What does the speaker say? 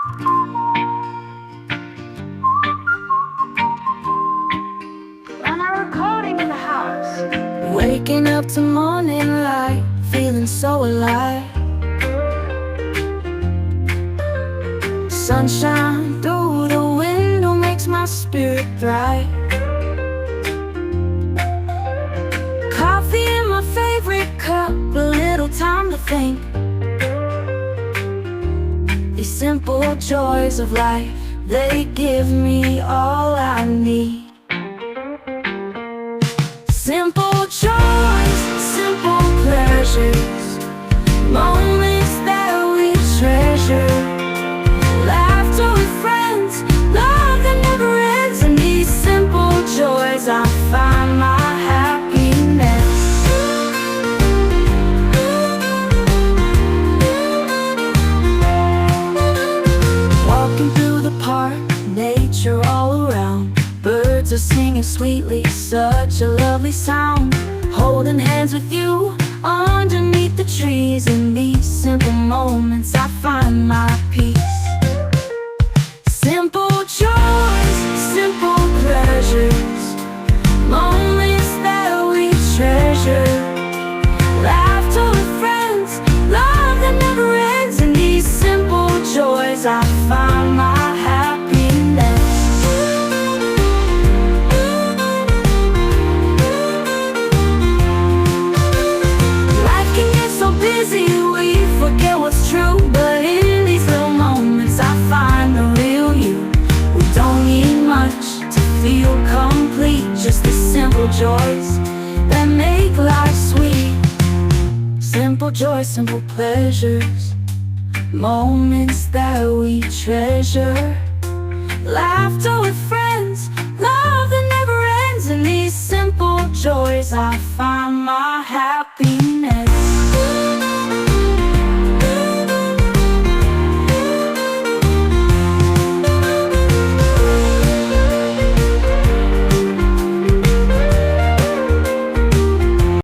When I'm recording in the house, Waking up to morning light, feeling so alive. Sunshine through the window makes my spirit bright. Coffee in my favorite cup, a little time to think. These simple joys of life, they give me all I need. Simple joys, simple pleasures, moments that we treasure. Laughter with friends, love that never ends. In these simple joys I find my happiness. Walking through the park, nature all around. Birds are singing sweetly, such a lovely sound. Holding hands with you underneath the trees. In these simple moments I find my peace. Simple joys, simple pleasures, moments that we treasure. Laughter with friends, love that never ends. In these simple joys I find my happiness. Life can get so busy, we forget what's true. But in these little moments I find the real you. We don't need much to feel complete, just the simple joys that make life sweet. Simple joys, simple pleasures, moments that we treasure. Laughter with friends, love that never ends. In these simple joys I find my happiness.